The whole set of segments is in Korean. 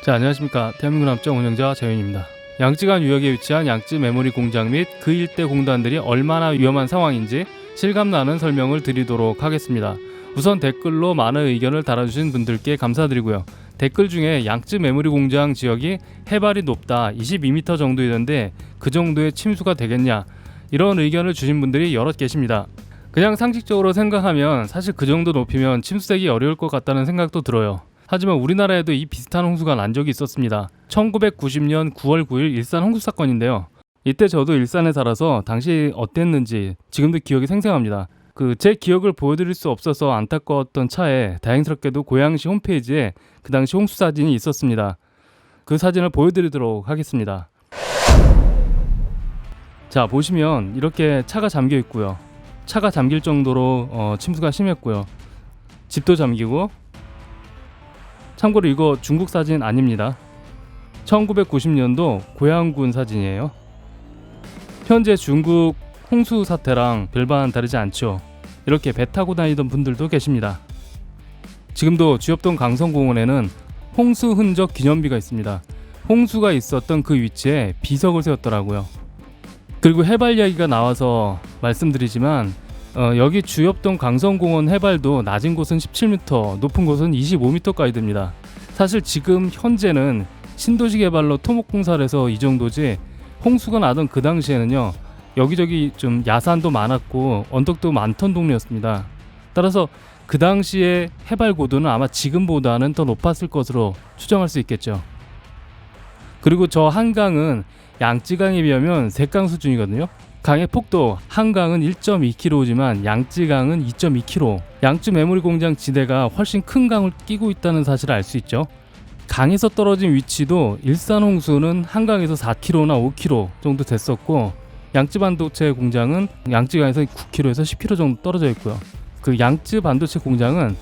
자, 안녕하십니까. 대한민국 남정 운영자 재윤입니다. 양쯔강 유역에 위치한 양쯔 메모리 공장 및 그 일대 공단들이 얼마나 위험한 상황인지 실감나는 설명을 드리도록 하겠습니다. 우선 댓글로 많은 의견을 달아주신 분들께 감사드리고요. 댓글 중에 양쯔 메모리 공장 지역이 해발이 높다, 22m 정도이던데 그 정도의 침수가 되겠냐, 이런 의견을 주신 분들이 여럿 계십니다. 그냥 상식적으로 생각하면 사실 그 정도 높이면 침수되기 어려울 것 같다는 생각도 들어요. 하지만 우리나라에도 이 비슷한 홍수가 난 적이 있었습니다. 1990년 9월 9일 일산 홍수 사건인데요. 이때 저도 일산에 살아서 당시 어땠는지 지금도 기억이 생생합니다. 제 기억을 보여드릴 수 없어서 안타까웠던 차에 다행스럽게도 고양시 홈페이지에 그 당시 홍수 사진이 있었습니다. 그 사진을 보여드리도록 하겠습니다. 자, 보시면 이렇게 차가 잠겨 있고요. 차가 잠길 정도로 침수가 심했고요. 집도 잠기고, 참고로 이거 중국 사진 아닙니다. 1990년도 고양군 사진이에요. 현재 중국 홍수 사태랑 별반 다르지 않죠. 이렇게 배 타고 다니던 분들도 계십니다. 지금도 주엽동 강성공원에는 홍수 흔적 기념비가 있습니다. 홍수가 있었던 그 위치에 비석을 세웠더라고요. 그리고 해발 이야기가 나와서 말씀드리지만 여기 주엽동 강성공원 해발도 낮은 곳은 17m, 높은 곳은 25m까지 됩니다. 사실 지금 현재는 신도시 개발로 토목공사를 해서 이 정도지, 홍수가 나던 그 당시에는요, 여기저기 좀 야산도 많았고 언덕도 많던 동네였습니다. 따라서 그 당시에 해발 고도는 아마 지금보다는 더 높았을 것으로 추정할 수 있겠죠. 그리고 저 한강은 양쯔강에 비하면 색강 수준이거든요. 강의 폭도 한강은 1.2km지만 양쯔강은 2.2km. 양쯔 메모리 공장 지대가 훨씬 큰 강을 끼고 있다는 사실을 알 수 있죠. 강에서 떨어진 위치도 일산 홍수는 한강에서 4km나 5km 정도 됐었고, 양쯔 반도체 공장은 양쯔강에서 9km에서 10km 정도 떨어져 있고요. 그 양쯔 반도체 공장은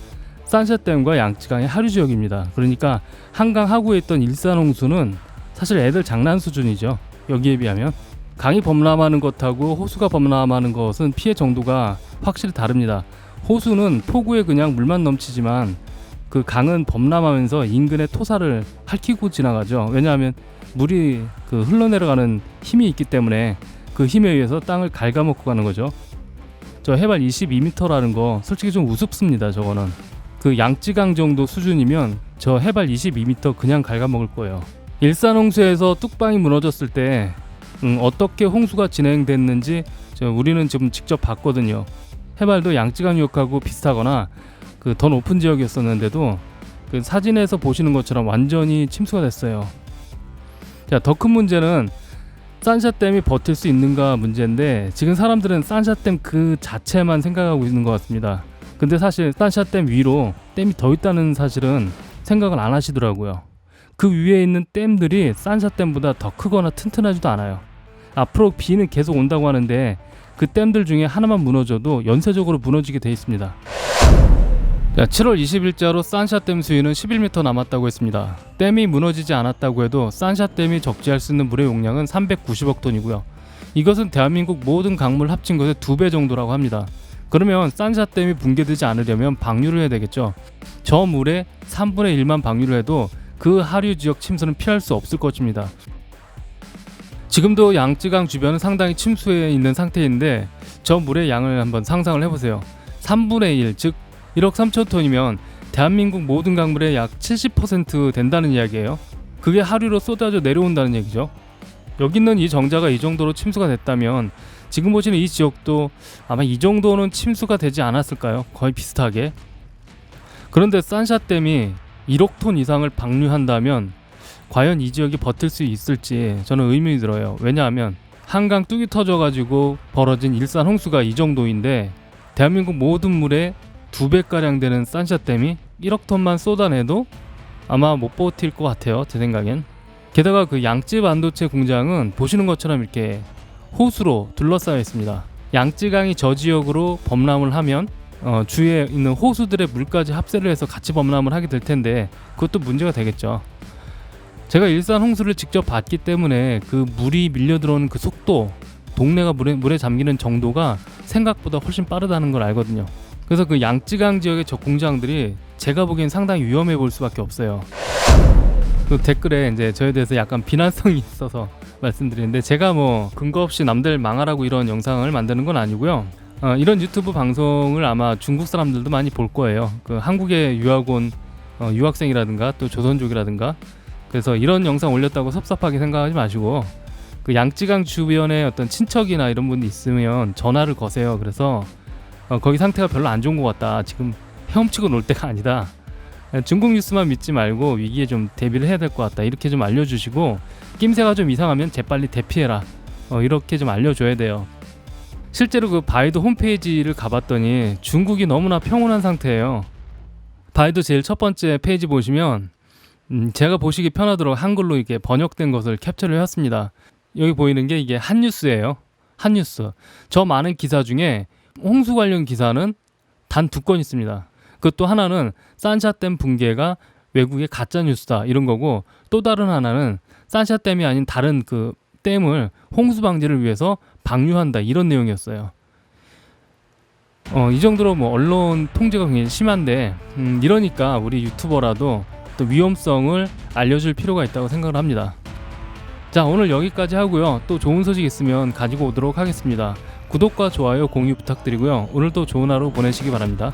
산샤댐과 양쯔강의 하류 지역입니다. 그러니까 한강 하구에 있던 일산 홍수는 사실 애들 장난 수준이죠. 여기에 비하면 강이 범람하는 것하고 호수가 범람하는 것은 피해 정도가 확실히 다릅니다. 호수는 폭우에 그냥 물만 넘치지만 그 강은 범람하면서 인근의 토사를 핥히고 지나가죠. 왜냐하면 물이 흘러내려가는 힘이 있기 때문에 그 힘에 의해서 땅을 갉아먹고 가는 거죠. 저 해발 22m라는 거 솔직히 좀 우습습니다. 저거는 그 양쯔강 정도 수준이면 저 해발 22m 그냥 갉아먹을 거예요. 일산 홍수에서 뚝방이 무너졌을 때 어떻게 홍수가 진행됐는지 우리는 지금 직접 봤거든요. 해발도 양쯔강 유역하고 비슷하거나 더 높은 지역이었었는데도 그 사진에서 보시는 것처럼 완전히 침수가 됐어요. 자, 더 큰 문제는 산샤댐이 버틸 수 있는가 문제인데, 지금 사람들은 산샤댐 그 자체만 생각하고 있는 것 같습니다. 근데 사실 산샤댐 위로 댐이 더 있다는 사실은 생각을 안 하시더라고요. 그 위에 있는 댐들이 산샤댐보다 더 크거나 튼튼하지도 않아요. 앞으로 비는 계속 온다고 하는데 그 댐들 중에 하나만 무너져도 연쇄적으로 무너지게 돼 있습니다. 자, 7월 20일자로 산샤댐 수위는 11m 남았다고 했습니다. 댐이 무너지지 않았다고 해도 산샤댐이 적재할 수 있는 물의 용량은 390억 톤이고요. 이것은 대한민국 모든 강물 합친 것의 2배 정도라고 합니다. 그러면 산샤댐이 붕괴되지 않으려면 방류를 해야 되겠죠. 저 물의 3분의 1만 방류를 해도 그 하류 지역 침수는 피할 수 없을 것입니다. 지금도 양쯔강 주변은 상당히 침수해 있는 상태인데 저 물의 양을 한번 상상을 해보세요. 3분의 1, 즉 1억 3천 톤이면 대한민국 모든 강물의 약 70% 된다는 이야기예요. 그게 하류로 쏟아져 내려온다는 얘기죠. 여기 있는 이 정자가 이 정도로 침수가 됐다면 지금 보시는 이 지역도 아마 이 정도는 침수가 되지 않았을까요? 거의 비슷하게. 그런데 산샤댐이 1억 톤 이상을 방류한다면 과연 이 지역이 버틸 수 있을지 저는 의문이 들어요. 왜냐하면 한강 뚝이 터져가지고 벌어진 일산 홍수가 이 정도인데 대한민국 모든 물의 2배가량 되는 산샤댐이 1억 톤만 쏟아내도 아마 못 버틸 것 같아요. 제 생각엔. 게다가 그 양쯔 반도체 공장은 보시는 것처럼 이렇게 호수로 둘러싸여 있습니다. 양쯔강이 저 지역으로 범람을 하면 주위에 있는 호수들의 물까지 합세를 해서 같이 범람을 하게 될 텐데 그것도 문제가 되겠죠. 제가 일산 홍수를 직접 봤기 때문에 그 물이 밀려 들어오는 그 속도, 동네가 물에 잠기는 정도가 생각보다 훨씬 빠르다는 걸 알거든요. 그래서 그 양쯔강 지역의 저 공장들이 제가 보기엔 상당히 위험해 보일 수밖에 없어요. 그 댓글에 이제 저에 대해서 약간 비난성이 있어서 말씀드리는데, 제가 뭐 근거 없이 남들 망하라고 이런 영상을 만드는 건 아니고요. 이런 유튜브 방송을 아마 중국 사람들도 많이 볼 거예요. 그 한국에 유학 온 유학생이라든가 또 조선족이라든가. 그래서 이런 영상 올렸다고 섭섭하게 생각하지 마시고, 그 양쯔강 주변에 어떤 친척이나 이런 분이 있으면 전화를 거세요. 그래서 거기 상태가 별로 안 좋은 것 같다, 지금 헤엄치고 놀 때가 아니다, 중국 뉴스만 믿지 말고 위기에 좀 대비를 해야 될 것 같다, 이렇게 좀 알려주시고, 낌새가 좀 이상하면 재빨리 대피해라, 이렇게 좀 알려줘야 돼요. 실제로 그 바이두 홈페이지를 가봤더니 중국이 너무나 평온한 상태예요. 바이두 제일 첫 번째 페이지 보시면 제가 보시기 편하도록 한글로 이렇게 번역된 것을 캡처를 해왔습니다. 여기 보이는 게 이게 한뉴스예요. 한뉴스. 저 많은 기사 중에 홍수 관련 기사는 단 2건 있습니다. 그것도 하나는 산샤댐 붕괴가 외국의 가짜 뉴스다, 이런 거고, 또 다른 하나는 산샤댐이 아닌 다른 그 댐을 홍수 방지를 위해서 방류한다, 이런 내용이었어요. 이 정도로 뭐 언론 통제가 굉장히 심한데, 이러니까 우리 유튜버라도 또 위험성을 알려줄 필요가 있다고 생각을 합니다. 자, 오늘 여기까지 하고요. 또 좋은 소식 있으면 가지고 오도록 하겠습니다. 구독과 좋아요, 공유 부탁드리고요. 오늘도 좋은 하루 보내시기 바랍니다.